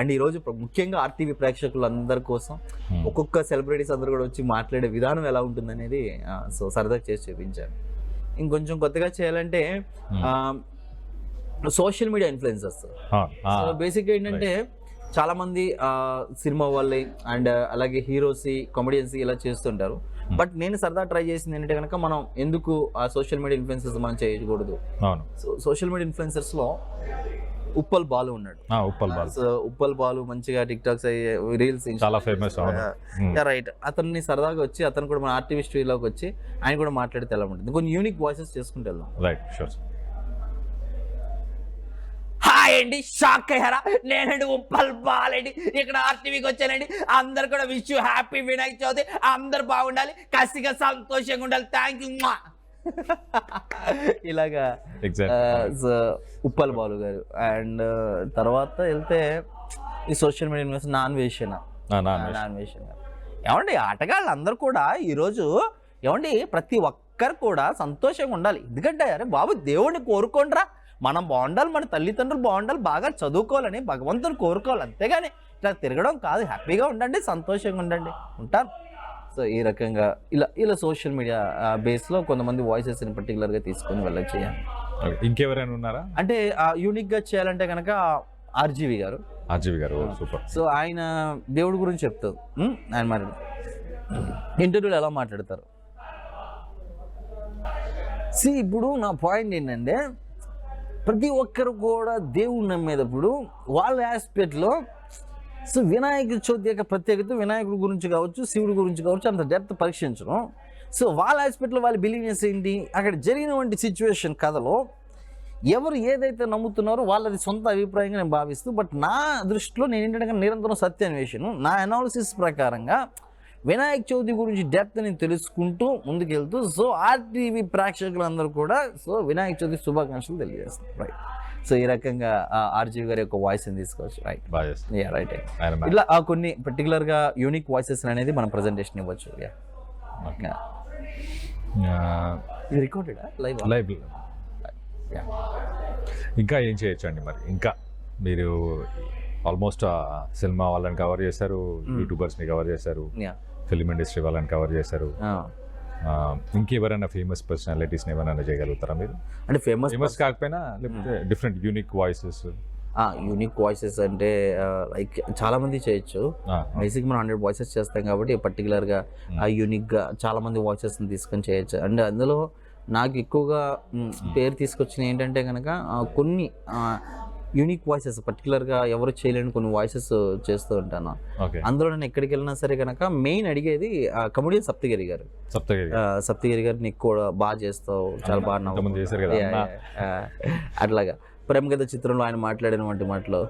And ఈరోజు ముఖ్యంగా RTV ప్రేక్షకులందరి కోసం ఒక్కొక్క సెలబ్రిటీస్ అందరూ కూడా వచ్చి మాట్లాడే విధానం ఎలా ఉంటుంది అనేది సో సరదా చేసి చూపించాను. ఇంకొంచెం కొత్తగా చేయాలంటే సోషల్ మీడియా ఇన్ఫ్లుయెన్సర్స్. సో బేసిక్గా ఏంటంటే చాలా మంది సినిమా వాళ్ళే అండ్ అలాగే హీరోస్ కామెడియన్స్ ఇలా చేస్తుంటారు. బట్ నేను సరదా ట్రై చేసింది ఏంటంటే కనుక మనం ఎందుకు ఆ సోషల్ మీడియా ఇన్ఫ్లుయెన్సర్స్ మనం చేయకూడదు. సో సోషల్ మీడియా ఇన్ఫ్లుయెన్సర్స్ లో ఉప్పల్ బాలు ఉన్నాడు. ఉప్పల్ బాలు మంచిగా టిక్ టాక్స్ రీల్స్ చాలా ఫేమస్. రైట్, అతన్ని సరదాగా వచ్చి అతను కూడా మన ఆర్టీవీ స్టూడియోలోకి వచ్చి ఆయన కూడా మాట్లాడితే ఎలా ఉంటుంది, కొన్ని యూనిక్ వాయిసెస్ చేసుకుంటూ వెళ్దాం. Right, sure. హాయ్ అండి, షాక్ అయ్యారా? నేనండి ఉప్పల్ బాలండి, ఇక్కడ ఆర్టీవీకి వచ్చానండి. అందరు కూడా wish you happy Vinayaka Chavithi. అందరు బాగుండాలి, కసిగా సంతోషంగా ఉండాలి. Thank you. ఇలాగా ఉప్పల్ బాలు గారు. అండ్ తర్వాత వెళ్తే ఈ సోషల్ మీడియా నాన్ వేషన్ ఏమండి, ఆటగాళ్ళు అందరు కూడా ఈరోజు ఏమండి ప్రతి ఒక్కరు కూడా సంతోషంగా ఉండాలి. ఎందుకంటే అరే బాబు, దేవుడిని కోరుకోండిరా, మనం బాగుండాలి, మన తల్లిదండ్రులు బాగుండాలి, బాగా చదువుకోవాలని భగవంతుని కోరుకోవాలి. అంతేగాని ఇట్లా తిరగడం కాదు. హ్యాపీగా ఉండండి, సంతోషంగా ఉండండి, ఉంటాను. సో ఈ రకంగా ఇలా సోషల్ మీడియా బేస్లో కొంతమంది వాయిసెస్ని పర్టికులర్గా తీసుకొని వెళ్ళచ్చు. ఇంకెవరైనా ఉన్నారా అంటే యూనిక్గా చేయాలంటే కనుక ఆర్జీవి గారు. సూపర్. సో ఆయన దేవుడి గురించి చెప్తారు. ఆయన మరి ఇంటర్వ్యూలో ఎలా మాట్లాడతారు. ఇప్పుడు నా పాయింట్ ఏంటంటే ప్రతి ఒక్కరు కూడా దేవుడు నమ్మేటప్పుడు వాళ్ళ ఆస్పెక్ట్లో సో వినాయక చవితి యొక్క ప్రత్యేకత వినాయకుడి గురించి కావచ్చు, శివుడి గురించి కావచ్చు, అంత డెప్త్ పరీక్షించడం. సో వాళ్ళ ఆస్పెక్ట్లో వాళ్ళ బిలీవ్నెస్ ఏంటి, అక్కడ జరిగినటువంటి సిచ్యువేషన్ కథలో ఎవరు ఏదైతే నమ్ముతున్నారో వాళ్ళది సొంత అభిప్రాయంగా నేను భావిస్తూ, బట్ నా దృష్టిలో నేను ఏంటంటే నిరంతరం సత్యాన్వేషణ, నా అనాలిసిస్ ప్రకారంగా వినాయక చవితి గురించి డెప్త్ నేను తెలుసుకుంటూ ముందుకెళ్తూ సో ఆర్టీవీ ప్రేక్షకులందరూ కూడా సో వినాయక చవితి శుభాకాంక్షలు తెలియజేస్తారు. రైట్. సో ఈ రకంగా ఆర్జీవి గారి యొక్క వాయిస్ని తీసుకోవచ్చు. Right, right. ఇట్లా కొన్ని పర్టికులర్గా యూనిక్ వాయిసెస్ అనేది మనం ప్రజెంటేషన్ ఇవ్వచ్చు. ఇది రికార్డెడా లైవ్? ఇంకా ఏం చేయొచ్చు అండి మరి? ఇంకా మీరు ఆల్మోస్ట్ సినిమా వాళ్ళని కవర్ చేశారు, యూట్యూబర్స్ని కవర్ చేశారు, ఫిల్మ్ ఇండస్ట్రీ వాళ్ళని కవర్ చేశారు. ఇంకెవరైనా ఫేమస్ పర్సనాలిటీస్ని ఏమైనా చేయగలుగుతారా మీరు? అంటే ఫేమస్ కాకపోయినా లేకపోతే different unique voices. Unique voices అంటే లైక్ చాలా మంది చేయొచ్చు. బేసిక్ మనం 100 వాయిసెస్ చేస్తాం కాబట్టి పర్టికులర్గా యూనిక్గా చాలా మంది వాయిసెస్ని తీసుకొని చేయొచ్చు. అండ్ అందులో నాకు ఎక్కువగా పేరు తీసుకొచ్చిన ఏంటంటే కనుక కొన్ని యూనిక్ వాయిసెస్ పర్టికులర్గా ఎవరు చేయలేని కొన్ని వాయిసెస్ చేస్తూ ఉంటాను. అందులో నేను ఎక్కడికి వెళ్ళినా సరే కనుక మెయిన్ అడిగేది కమెడియన్ సప్తగిరి గారు. సప్తగిరి గారు నీకు కూడా బాగా చేస్తావు, చాలా బాగా నవ్వు. అట్లాగా ప్రేమ కథ చిత్రంలో ఆయన మాట్లాడిన వంటి మాటలు